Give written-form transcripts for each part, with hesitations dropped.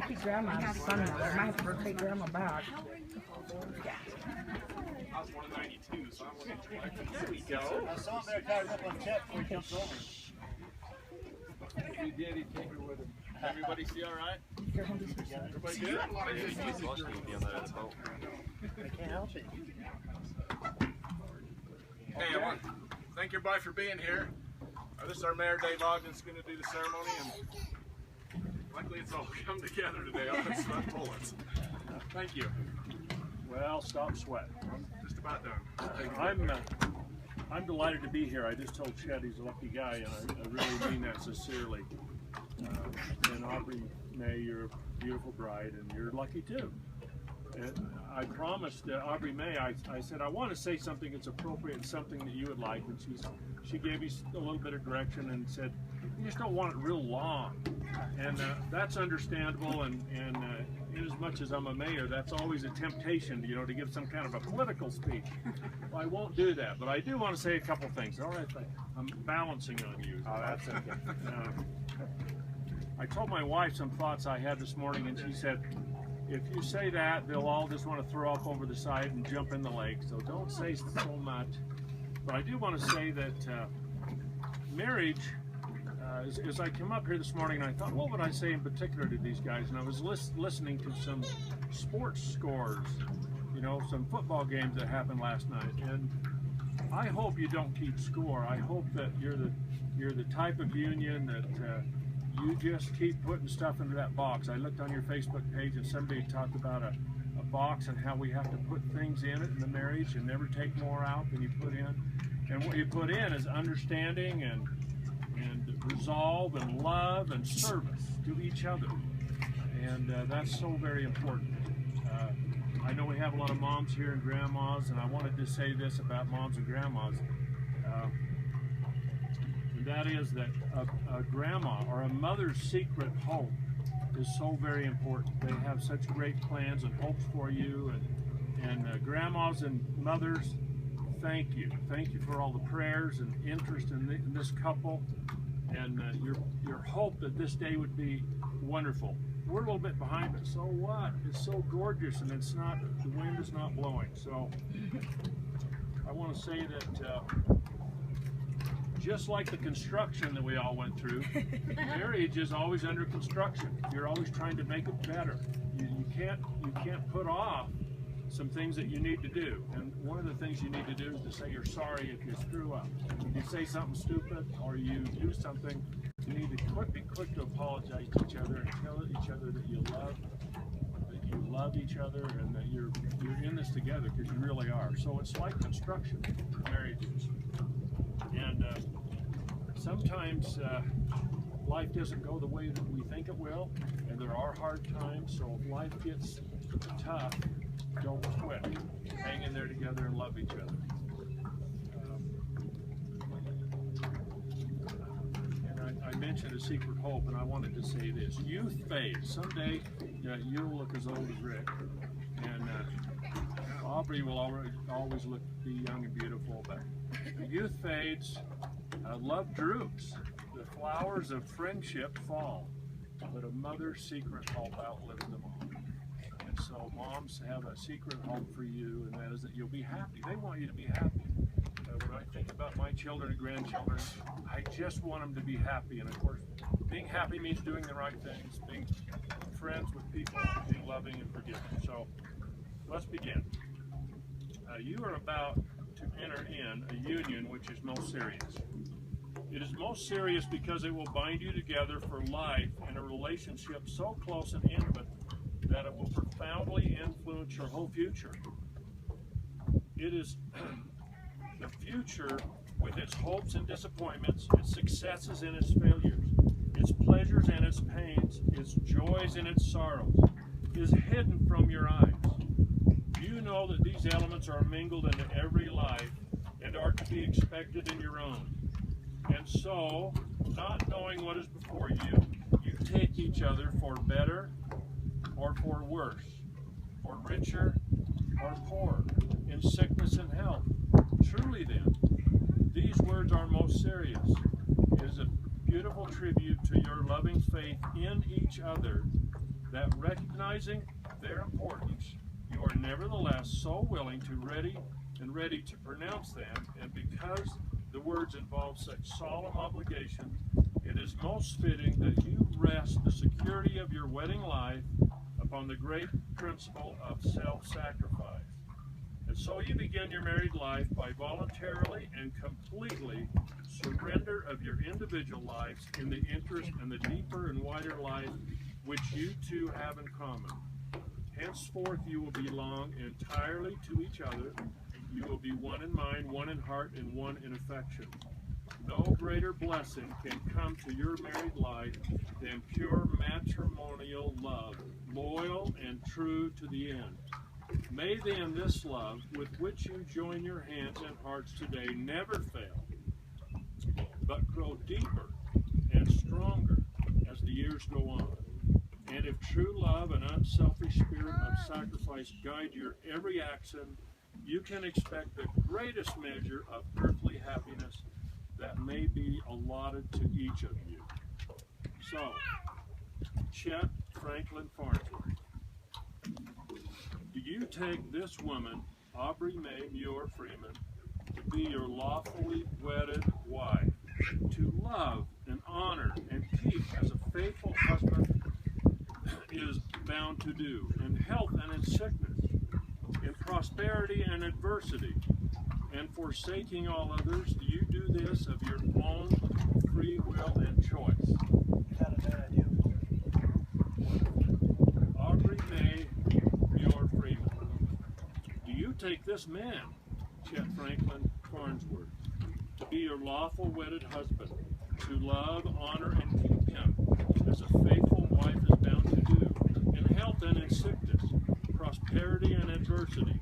gonna keep Grandma's son. I might have to take Grandma back. Yeah. I was 192, so I'm looking. There we go. I saw him there tied up on Chet before he jumps over. If he did, he'd take her with him. Everybody see all right? Everybody good? I can't help it. Hey, I want to thank everybody for being here. This is our Mayor Dave Ogden's going to do the ceremony, and luckily it's all come together today. All that sweat bullets. Thank you. Well, stop sweating. I'm just about done. I'm delighted to be here. I just told Chet he's a lucky guy, and I really mean that sincerely. And Aubree May, you're a beautiful bride, and you're lucky too. And I promised Aubree May, I said, I want to say something that's appropriate and something that you would like. And she gave me a little bit of direction and said, you just don't want it real long. And that's understandable. And in as much as I'm a mayor, that's always a temptation, you know, to give some kind of a political speech. Well, I won't do that, but I do want to say a couple things. All right, I'm balancing on you. Oh, that's okay. I told my wife some thoughts I had this morning, and she said, if you say that, they'll all just want to throw up over the side and jump in the lake, so don't say so much. But I do want to say that marriage, as I came up here this morning, I thought, what would I say in particular to these guys? And I was listening to some sports scores, you know, some football games that happened last night. And I hope you don't keep score. I hope that you're the type of union that you just keep putting stuff into that box. I looked on your Facebook page and somebody talked about a box and how we have to put things in it in the marriage and never take more out than you put in. And what you put in is understanding and resolve and love and service to each other. And that's so very important. I know we have a lot of moms here and grandmas, and I wanted to say this about moms and grandmas. And that is that a grandma or a mother's secret hope is so very important. They have such great plans and hopes for you, and grandmas and mothers, thank you. Thank you for all the prayers and interest in this couple, and your hope that this day would be wonderful. We're a little bit behind, but so what? It's so gorgeous, and the wind is not blowing. So I want to say that just like the construction that we all went through, marriage is always under construction. You're always trying to make it better. You can't put off some things that you need to do. And one of the things you need to do is to say you're sorry if you screw up. If you say something stupid or you do something, you need to be quick to apologize to each other and tell each other that you love each other and that you're in this together, because you really are. So it's like construction, marriages. And sometimes life doesn't go the way that we think it will, and there are hard times. So if life gets tough, don't quit. Hang in there together and love each other. And I mentioned a secret hope, and I wanted to say this. Youth fades. Someday you'll look as old as Rick, and Aubree will always be young and beautiful, but youth fades, love droops, the flowers of friendship fall, but a mother's secret hope outlives them all. And so moms have a secret hope for you, and that is that you'll be happy. They want you to be happy. When I think about my children and grandchildren, I just want them to be happy. And of course, being happy means doing the right things, being friends with people, being loving and forgiving. So let's begin. You are about to enter in a union which is most serious. It is most serious because it will bind you together for life in a relationship so close and intimate that it will profoundly influence your whole future. It is the future with its hopes and disappointments, its successes and its failures, its pleasures and its pains, its joys and its sorrows, is hidden from your eyes. You know that these elements are mingled into every life and are to be expected in your own. And so, not knowing what is before you, you take each other for better or for worse, for richer or poorer, in sickness and health. Truly then, these words are most serious. It is a beautiful tribute to your loving faith in each other that recognizing their importance, you are nevertheless so willing to ready to pronounce them, and because the words involve such solemn obligation, it is most fitting that you rest the security of your wedding life upon the great principle of self-sacrifice. And so you begin your married life by voluntarily and completely surrender of your individual lives in the interest and the deeper and wider life which you two have in common. Henceforth you will belong entirely to each other. You will be one in mind, one in heart, and one in affection. No greater blessing can come to your married life than pure matrimonial love, loyal and true to the end. May then this love with which you join your hands and hearts today never fail, but grow deeper and stronger as the years go on. And if true love and unselfish spirit of sacrifice guide your every action, you can expect the greatest measure of earthly happiness that may be allotted to each of you. So, Chet Franklin Farnsworth, do you take this woman, Aubree Mae Muir Freeman, to be your lawfully wedded wife, to love and honor and keep as a faithful husband is bound to do, in health and in sickness, in prosperity and adversity, and forsaking all others? Do you do this of your own free will and choice? Not a bad idea. Aubree Mae Muir Freeman, do you take this man, Chet Franklin Farnsworth, to be your lawful wedded husband, to love, honor, and keep him as a faithful wife is bound to do, in health and in sickness, prosperity and adversity,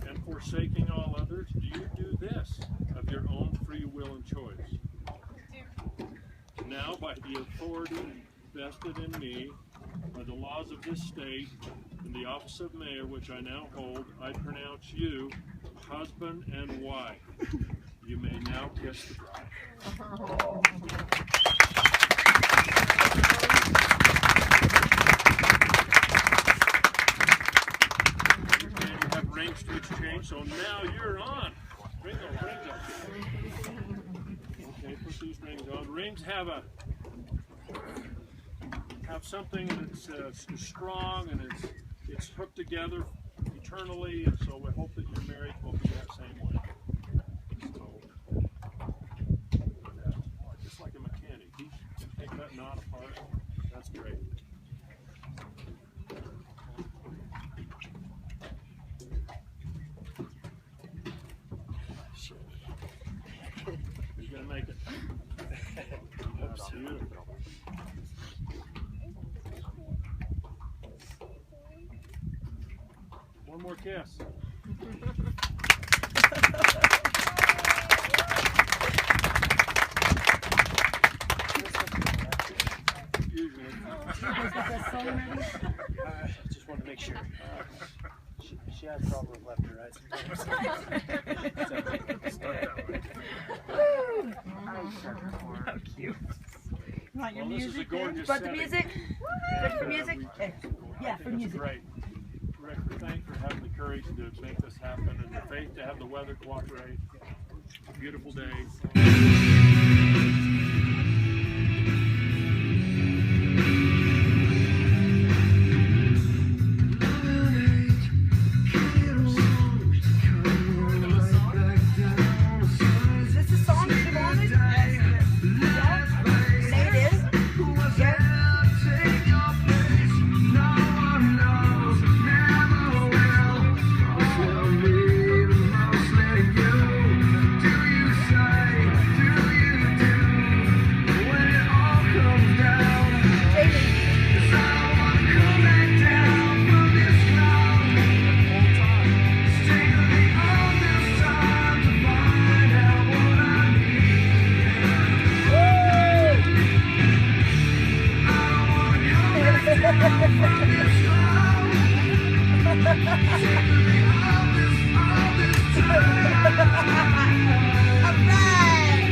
and forsaking all others? Do you do this of your own free will and choice? Now, by the authority vested in me, by the laws of this state, in the office of mayor, which I now hold, I pronounce you husband and wife. You may now kiss the bride. And you have rings to exchange, so now you're on. Bring those rings up here. Okay, put these rings on. Rings have something that's strong, and it's hooked together eternally, and so we hope that your marriage will be that same way. So, just like a mechanic, he can take that knot apart. That's great. He's gonna make it. That's beautiful. One more kiss. Usually. Just wanted to make sure. She had a problem with left or right. How cute. Want your Well, this is a music? gorgeous Want the setting. music? Ready for music? Okay. Yeah, for That's music. great. Rick, thanks for having the courage to make this happen and the faith to have the weather cooperate. Beautiful day. Is this the song you wanted? Say it is. Yeah. Alright!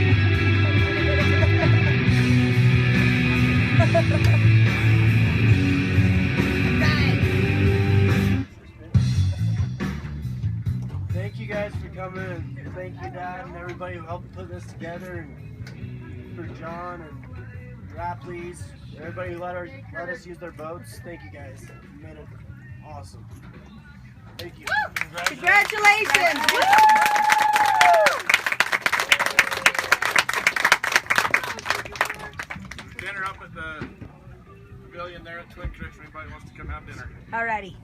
this together, and for John and Rapley's, everybody who let us use their boats. Thank you guys. You made it awesome. Thank you. Congratulations! Dinner up at the pavilion there at Twin Creeks. If anybody wants to come have dinner. Alrighty.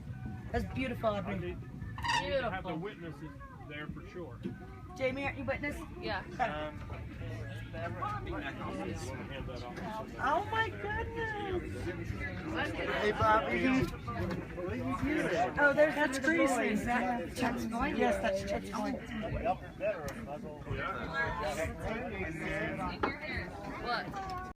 That's beautiful, I Aubree. need to have the witnesses there for sure. Jamie, aren't you witness? Yeah. Oh my goodness! Hey, Bobby. Oh, that's Greasy. Is that Chet's going? Yes, that's Chet's going. What?